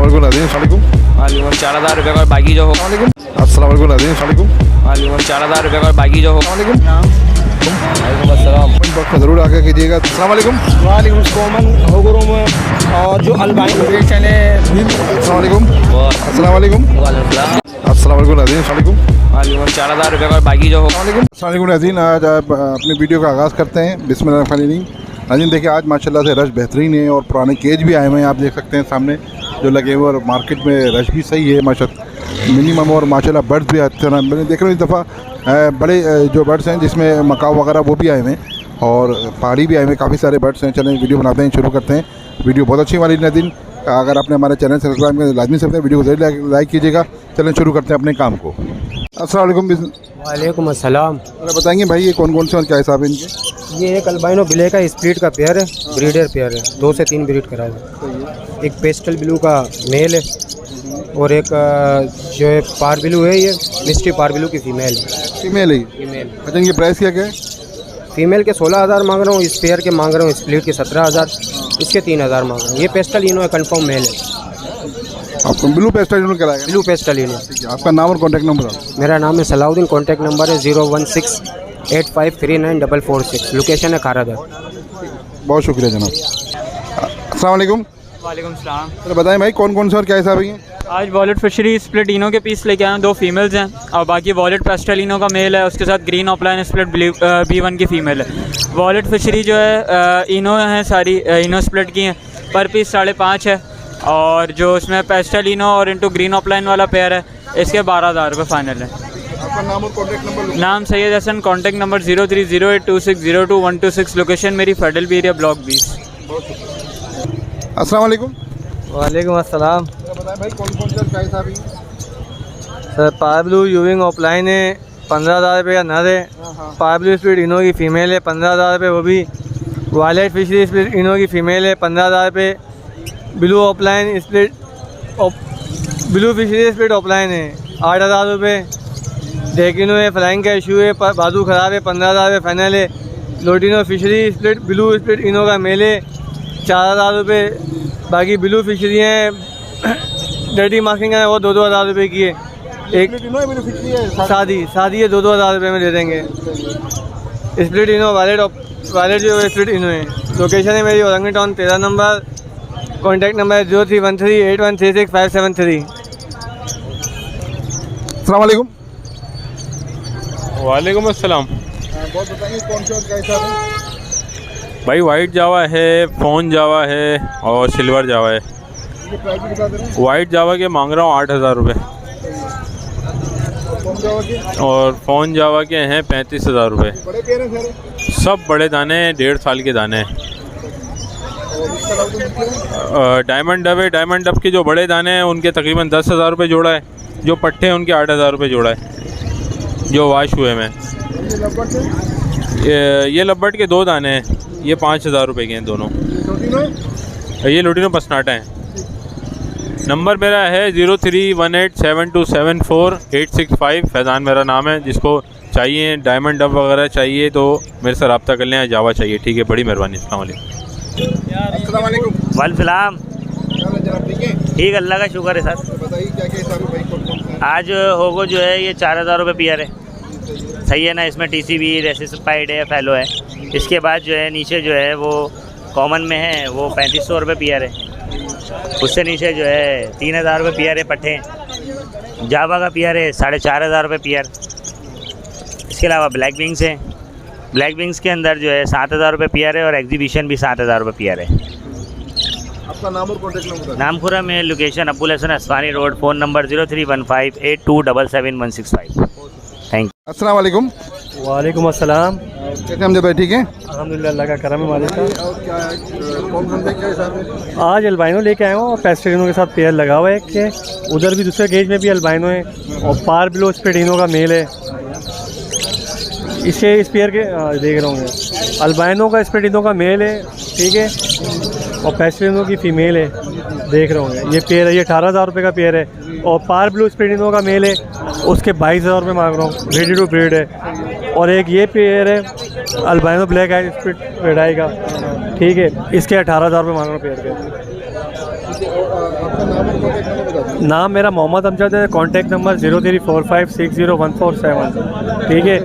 अस्सलाम वालेकुम। वालेकुम 4000 रुपये का, और बाकी जो हो अस्सलाम वालेकुम। वालेकुम 4000 रुपये का, और बाकी जो हो वालेकुम अस्सलाम। वक्त में ज़रूर आगे कीजिएगा। अस्सलाम वालेकुम। वालेकुम कॉमन होगरों में और जो अलबाइन लोकेशन है अस्सलाम वालेकुम। अस्सलाम वालेकुम। अस्सलाम वालेकुम। वालेकुम 4000 रुपये का, और बाकी जो हो अस्सलाम वालेकुम नाज़रीन, आज आप अपनी वीडियो का आगाज़ करते हैं। बिस्मिल्लाहिर्रहमानिर्रहीम। नाज़रीन देखिए, आज माशाल्लाह से रश बेहतरीन है और पुराने केज भी आए हुए हैं, आप देख सकते हैं सामने जो लगे हुए, और मार्केट में रश भी सही है माशाल्लाह मिनिमम, और माशाल्लाह बर्ड्स भी अच्छे ना मैंने देख रहा हूँ इस दफ़ा बड़े जो बर्ड्स हैं जिसमें मकाऊ वगैरह वो भी आए हुए हैं, और पहाड़ी भी आए हुए हैं, काफ़ी सारे बर्ड्स हैं। चलें वीडियो बनाते हैं, शुरू करते हैं। वीडियो बहुत अच्छी वाली नाज़रीन, अगर आपने हमारे चैनल सब्सक्राइब किया लाजमी से वीडियो को ज़रूर लाइक कीजिएगा। चलें शुरू करते हैं अपने काम को। अस्सलाम वालेकुम। वालेकुम अस्सलाम। बताएंगे भाई ये कौन कौन से और क्या हिसाब है इनके? ये एक अल्बाइनो ब्लैक का स्प्लिट का पेयर है, ब्रीडर पेयर है, 2 से 3 ब्रीड करा है। एक पेस्टल ब्लू का मेल है और एक जो है पार ब्लू है, ये मिस्ट्री पार ब्लू की फ़ीमेल है। फीमेल है। फीमेल अच्छा, इनकी प्राइस क्या है? फीमेल के 16000 मांग रहा हूँ, इस पेयर के मांग रहा हूँ स्प्लिट के 17000, इसके 3000 मांग रहा हूँ। ये पेस्टल इनो है, कन्फर्म मेल है। आपको ब्लू पेस्टल इन्होंने कराएगा? ब्लू पेस्टल इनो। आपका नाम और कॉन्टैक्ट नंबर? मेरा नाम है सलाउद्दीन, कॉन्टैक्ट नंबर है 01685394446, लोकेशन है खारादर। बहुत शुक्रिया जनाब। अस्सलाम वालेकुम। वालेकुम सलाम। तो बताएं भाई कौन कौन से और क्या हिसाब है? आज वॉलेट फिशरी स्प्लिट इनो के पीस लेके आए हैं, 2 फीमेल्स हैं, और बाकी वॉलेट पेस्टल इनो का मेल है, उसके साथ ग्रीन ऑफलाइन स्प्लिट B1 की फ़ीमेल है। वॉलेट फिशरी जो है इनो हैं, सारी इनो स्प्लिट की हैं, पर पीस 5.5 है, और जो उसमें पेस्टल इनो और इंटू ग्रीन ऑफलाइन वाला पेयर है, इसके 12000 रुपये फ़ाइनल है। आपका नाम और कॉन्टैक्ट नंबर? नाम Syed Hasan, contact number 030826022126, location मेरी फेडरल बी एरिया ब्लॉक 20। अस्सलाम वालेकुम। वालेकुम अस्सलाम। बताएं भाई कौन कौन से और क्या हिसाब है? सर पार ब्लू यूविंग ऑफलाइन है, 15000 रुपये का नर है। पार ब्लू स्प्लिट इनो की फ़ीमेल है, 15000 रुपये वो भी। वॉलेट फिशरी स्प्लिट इनो की फ़ीमेल है, 15000 रुपये। Blue offline split blue fishery split offline है, 8000 रुपये। डेकिनो है, फ्लाइंग का इशू है, बाजू ख़राब है, 15000 रुपये फाइनल है। Lutino fishery split blue split इनो का मेल है, 4000 रुपये। बाकी ब्लू फिशरी हैं डर्टी मार्किंग है, वो 2-2 हज़ार रुपये की है। एक शादी है, 2-2 हज़ार रुपये में दे देंगे। स्प्लिट इनो वॉलेट जो स्प्लिट इनो है। लोकेशन है मेरी Orangi town 13 number, contact number है 03138136 अस्सलाम वालेकुम। वालेकुम अस्सलाम। बहुत बताइए कौन से और क्या हिसाब है? भाई वाइट जावा है, फ़ोन जावा है, और सिल्वर जावा है। ये प्राइस भी बता दे रहे हैं। वाइट जावा के मांग रहा हूँ 8000 रुपये, कौन जाओ के? और फ़ोन जावा के हैं 35000 रुपये। बड़े पेड़ हैं सारे? सब बड़े दाने हैं, 1.5 साल के दाने हैं। और इसका नाम तो कितना है? डायमंड डब है, डायमंड डब के जो बड़े दाने हैं उनके तकरीबन 10,000 रुपये जोड़ा है। जो पट्टे हैं उनके 8000 रुपये जोड़ा है, जो वाश हुए में। ये लब्बट है? ये लब्बट के 2 दाने हैं, ये 5000 रुपये के हैं दोनों। ये लोटिनो पसनाटा है। नंबर मेरा है 03187274 फैज़ान मेरा नाम है। जिसको चाहिए डायमंड डब वगैरह चाहिए तो मेरे से रब्ता कर लें, जावा चाहिए, ठीक है, बड़ी मेहरबानी। अस्सलाम वालेकुम। अस्सलाम वालेकुम। वालेकुम। ठीक है? ठीक, अल्लाह का शुक्र है सर। बताइए क्या क्या हिसाब है भाई, कौन कौन से? आज होगो जो है ये 4000 रुपये पियर है, सही है ना। इसमें TCB रेसिस्पाइड है, फैलो है। इसके बाद जो है नीचे जो है वो कॉमन में है, वो 3500 रुपये पियर है। उससे नीचे जो है 3000 रुपये पियर है पट्टे। जावा का पियर है 4500 रुपये पियर। इसके अलावा ब्लैक विंग्स हैं, ब्लैक विंग्स के अंदर जो है 7000 रुपये पियर है, और एग्जीबिशन भी 7000 रुपये पियर है। आपका नाम और कॉन्टैक्ट नंबर? नाम खुरा में, location Abul Hasan Aswani road, phone number 031582777165। Thank you. अस्सलाम वालेकुम। वालेकुम अस्सलाम। कैसे हम भाई? ठीक है? अल्हम्दुलिल्लाह, अल्लाह का करम है मालिक का। और क्या कौन कौन से क्या हिसाब है? आज अल्बाइनो लेके आए हूँ और पेस्टलिनो के साथ पेयर लगा हुआ है एक के। उधर भी दूसरे गेज में भी अल्बाइनो है, और पार ब्लू स्प्लिटिनो का मेल है। इसे इस पेयर के देख रहा हूँ, अल्बाइनो का स्प्लिटिनो का मेल है, ठीक है, और पेस्टलिनो की फ़ीमेल है, देख रहा हूँ। ये पेयर है, ये 18000 रुपये का पेयर है, और पार ब्लू स्प्लिटिनो का मेल है, उसके 22000 रुपये मांग रहा हूँ, रेडी टू ब्रीड है। और एक ये पेयर है अल्बाइनो ब्लैक आई स्प्लिट रेड आई का, ठीक है, इसके 18000 रुपये मांग रहा हूँ पेयर के। नाम और कॉन्टैक्ट नंबर बता दीजिए। नाम मेरा मोहम्मद अमजद है, कॉन्टैक्ट नंबर 0345601447। ठीक है,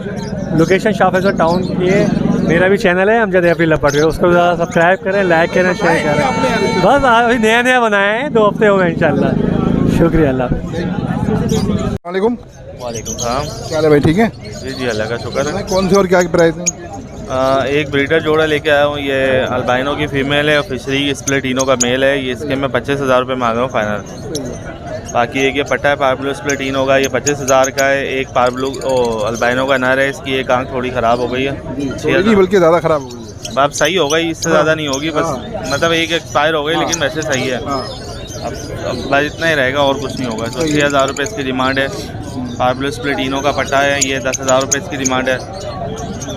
लोकेशन शाहफैसल टाउन की है। मेरा भी चैनल है अमजद हैफी लपट, उसको ज़्यादा सब्सक्राइब करें, लाइक करें, शेयर करें। बस अभी नया नया बनाए हैं, 2 हफ्ते हो गए इंशाल्लाह। शुक्रिया अल्लाह। वालेकुम। वालेकुम सलाम। क्या हाल है भाई, ठीक है? जी अल्लाह का शुक्र है। कौन से और क्या प्राइस है? एक ब्रीडर जोड़ा लेके आया हूँ, ये अल्बाइनो की फ़ीमेल है और फिशरी स्प्लिटिनो का मेल है। ये इसके मैं 25,000 रुपये मांग रहा हूँ फाइनल। बाकी एक ये पट्टा है पार्बलो स्प्लिटिनो का, ये 25,000 का है। एक पार्बलो अल्बाइनो का नर है, इसकी एक आंख थोड़ी ख़राब हो गई है, नहीं बल्कि ज़्यादा ख़राब हो गई है। अब सही हो गई, इससे ज़्यादा नहीं होगी बस, मतलब एक एक्सपायर हो गई लेकिन वैसे सही है। अब बस इतना ही रहेगा और कुछ नहीं होगा। तो 6,000 रुपये इसकी डिमांड है। पार्बलो स्प्लिटिनो का पट्टा है, ये 10,000 रुपये इसकी डिमांड है।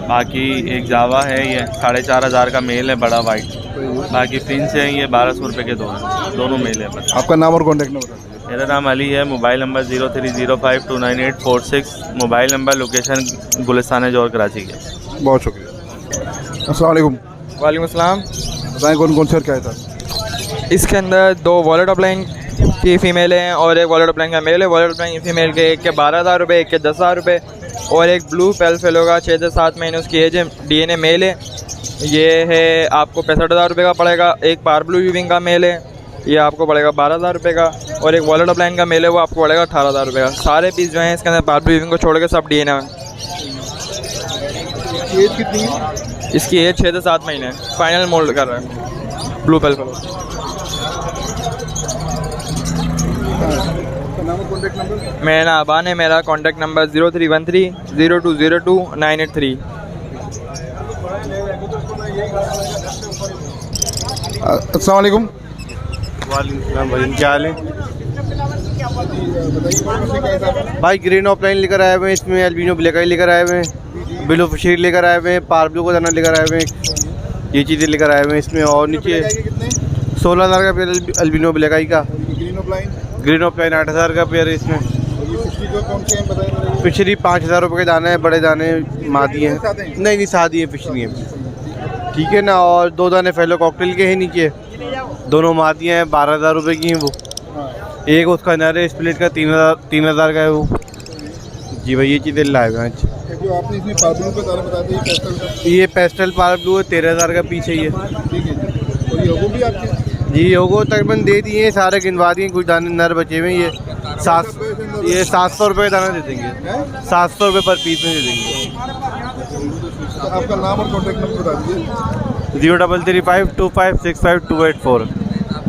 बाकी एक जावा है, ये 4,500 का मेल है, बड़ा वाइट। बाकी प्रिंस है, ये 1,200 रुपये के दोनों मेल है बस। आपका नाम और कॉन्टैक्ट नंबर बता दीजिए। मेरा नाम अली है, mobile number 0305298446, mobile number, location Gulistan Jauhar Karachi के। बहुत शुक्रिया। अस्सलाम वालेकुम। वालेकुम अस्सलाम। बताएँ कौन कौन से और क्या है था? इसके अंदर 2 वॉलेट ऑफलाइन की फ़ीमेल हैं और एक वॉलेट ऑफलाइन का मेल है। वॉलेट ऑफलाइन फीमेल के एक के 12,000 रुपये, एक के 10,000 रुपये, और एक ब्लू पेल फेलो का 6 से 7 महीने उसकी एज है, DNA मेल है। ये है आपको 65,000 रुपये का पड़ेगा। एक पार्बलू यूविंग का मेल है, ये आपको पड़ेगा 12,000 रुपये का, और एक वॉलेट ऑफलाइन का मेल है, वो आपको पड़ेगा 18,000 रुपये का। सारे पीस जो हैं इसके अंदर पार्बलू यूविंग को छोड़ के सब DNA हैं। एज कितनी है? इसकी एज 6 से 7 महीने, फाइनल मोल्ड कर रहा है, ब्लू पेल फेलो। नाम और कॉन्टैक्ट नंबर? मेरा नाम अबान है, मेरा कॉन्टैक्ट नंबर 0313-0202-983। अस्सलाम वालेकुम। वालेकुम भाई, क्या हाल है भाई? ग्रीन ऑफलाइन लेकर आए हुए हैं, इसमें अल्बिनो ब्लैक आई लेकर आए हुए हैं, ब्लू फिशरी लेकर आए हुए हैं, पार्बलो का दाना लेकर आए हुए हैं, ये चीज़ें लेकर आए हुए हैं इसमें। और नीचे 16,000 का पेयर अल्बिनो ब्लैक आई का, ग्रीन ऑफलाइन 8,000 का पेयर है इसमें। फिशरी 5,000 रुपये के दाने हैं, बड़े दाने मादी हैं, नहीं शादी है फिशरी है, ठीक है ना। और 2 दाने फेलो कॉकटेल के हैं नीचे, दोनों मादियाँ हैं, 12,000 रुपये की हैं वो। एक उसका नर है स्प्लिट का, 3,000 का है वो। जी भाई, ये चीज़ें लाए हुए हैं। जो आपने इसमें पार्बलू का दाना बता दिया, ये पेस्टल पार्बलू है, 13,000 का पीस है ये। ठीक है जी। और ये होगो भी आपके? जी होगो तकरीबन दे दिए, सारे गिनवा दिए, कुछ दाने नर बचे हुए हैं। ये 700 रुपये का दाना दे देंगे, 700 रुपये पर पीस में दे देंगे। आपका नाम और कॉन्टैक्ट नंबर बता दीजिए। 033525652884।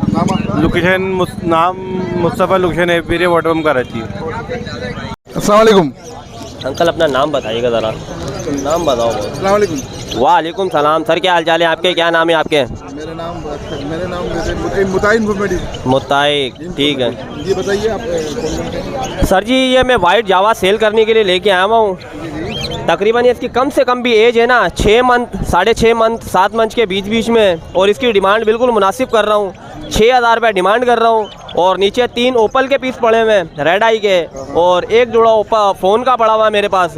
नाम आपका? लोकेशन नाम मुस्तफ़ा, लोकेशन है पीरे वाटरम कराची। अस्सलाम वालेकुम। अंकल अपना नाम बताइएगा ज़रा, नाम बताओ। अस्सलाम वालेकुम। वालेकुम सलाम सर, क्या हाल चाल है आपके? क्या नाम है आपके? मेरा नाम मुताइन मुहम्मदी। मुताइक, ठीक है। ये बताइए आप सर जी, ये मैं वाइट जावा सेल करने के लिए लेके आया हुआ हूँ। तकरीबन इसकी कम से कम भी एज है ना 6 मंथ, 6.5 मंथ, 7 मंथ के बीच में, और इसकी डिमांड बिल्कुल मुनासिब कर रहा हूँ। 6,000 रुपये डिमांड कर रहा हूँ। और नीचे 3 ओपल के पीस पड़े हुए हैं रेड आई के, और एक जोड़ा फ़ोन का पड़ा हुआ है मेरे पास।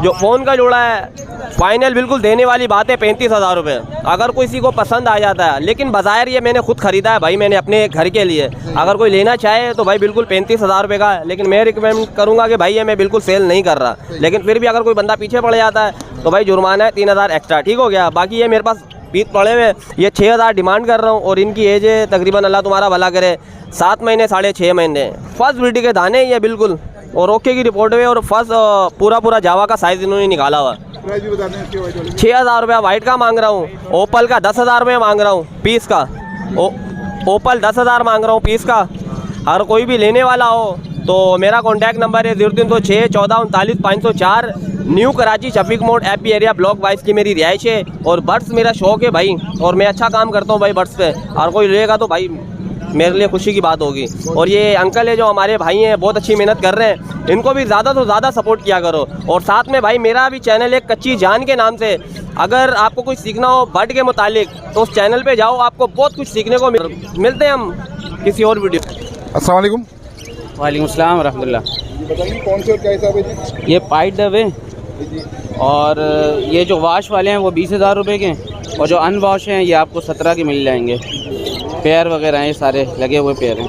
जो फ़ोन का जोड़ा है फाइनल बिल्कुल देने वाली बात है 35,000 रुपये, अगर किसी को पसंद आ जाता है। लेकिन बाज़ाहिर ये मैंने खुद ख़रीदा है भाई, मैंने अपने घर के लिए। अगर कोई लेना चाहे तो भाई बिल्कुल 35,000 रुपये का है। लेकिन मैं रिकमेंड करूँगा कि भाई ये मैं बिल्कुल सेल नहीं कर रहा। लेकिन फिर भी अगर कोई बंदा पीछे पड़ जाता है तो भाई जुर्माना है 3,000 एक्स्ट्रा, ठीक हो गया। बाकी ये मेरे पास पीस पड़े हुए, ये 6,000 डिमांड कर रहा हूँ। और इनकी एज है तकरीबन, अल्लाह तुम्हारा भला करे, 7 महीने 6.5 महीने। फर्स्ट ब्रीड के दाने ये बिल्कुल, और ओके की रिपोर्ट है, और फर्स्ट पूरा जावा का साइज़ इन्होंने निकाला हुआ। 6,000 रुपया वाइट का मांग रहा हूँ। ओपल का 10,000 रुपये मांग रहा हूँ पीस का। ओपल 10,000 मांग रहा हूँ पीस का। अगर कोई भी लेने वाला हो तो मेरा कॉन्टैक्ट नंबर है 0306 14 39 504, new Karachi Shafiq Mor AP area block 22 की मेरी रिहाइश है। और बर्ड्स मेरा शौक़ है भाई, और मैं अच्छा काम करता हूँ भाई बर्ड्स पे। और कोई लेगा तो भाई मेरे लिए खुशी की बात होगी। और ये अंकल है जो हमारे भाई हैं, बहुत अच्छी मेहनत कर रहे हैं, इनको भी ज़्यादा से ज़्यादा सपोर्ट किया करो। और साथ में भाई मेरा भी चैनल है कच्ची जान के नाम से, अगर आपको कुछ सीखना हो बर्ड के मुतालिक तो उस चैनल पे जाओ, आपको बहुत कुछ सीखने को मिलते हैं हम किसी और वीडियो। अस्सलाम वालेकुम। वालेकुम अस्सलाम व रहमतुल्लाह। बताइए कौन से और क्या हिसाब है जी? ये पाइट डब है, और ये जो वाश वाले हैं वो 20,000 रुपये के, और जो अनवॉश हैं ये आपको 17 के मिल जाएंगे। पेयर वगैरह हैं, ये सारे लगे हुए पेयर हैं।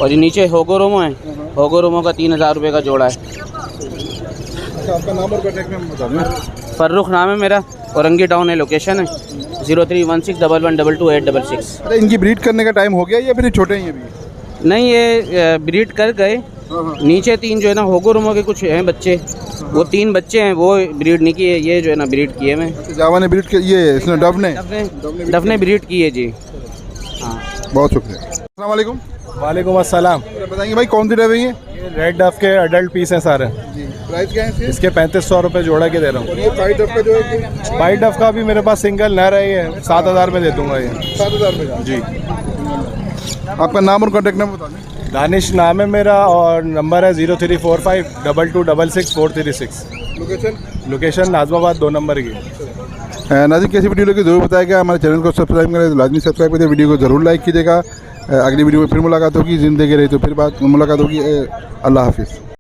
और ये नीचे होगोरोमो है, होगोरोमो का 3000 रुपये का जोड़ा है। अच्छा, आपका नाम और कॉन्टैक्ट नंबर बता दें। फर्रुख नाम है मेरा, औरंगी टाउन है लोकेशन है, 031611222866। अरे इनकी ब्रीड करने का टाइम हो गया या फिर ये छोटे हैं ये भी? नहीं, ये ब्रीड कर गए। नीचे 3 जो है ना होगोरोमो के कुछ हैं बच्चे, वो 3 बच्चे हैं, वो ब्रीड नहीं किए, ये जो है ना ब्रीड किए मैं। जावा ने ब्रीड किया, ये इसने डव ने डफ ने ब्रीड की है जी। हाँ, बहुत शुक्रिया। अस्सलाम वालेकुम। वालेकुम अस्सलाम। बताएंगे भाई कौन सी डव है ये? रेड डफ के अडल्ट पीस हैं सारे। प्राइस क्या है इसके? इसके 3500 रुपये जोड़ा के दे रहा हूँ। और ये वाइट डव का जो है वाइट डफ का भी मेरे पास सिंगल नर है, ये 7000 में दे दूंगा ये। 7000 रुपये का जी। आपका नाम और कॉन्टैक्ट नंबर बता दें। दानिश नाम है मेरा और नंबर है 0345226436। लोकेशन? लोकेशन नाजमाबाद 2 नंबर की। नाज़रीन, कैसी वीडियो लगी ज़रूर बताएगा। हमारे चैनल को सब्सक्राइब करें तो लाजमी सब्सक्राइब करें, वीडियो को ज़रूर लाइक कीजिएगा। अगली वीडियो में फिर मुलाकात होगी, ज़िंदगी रही तो फिर मुलाकात होगी। अल्लाह हाफिज़।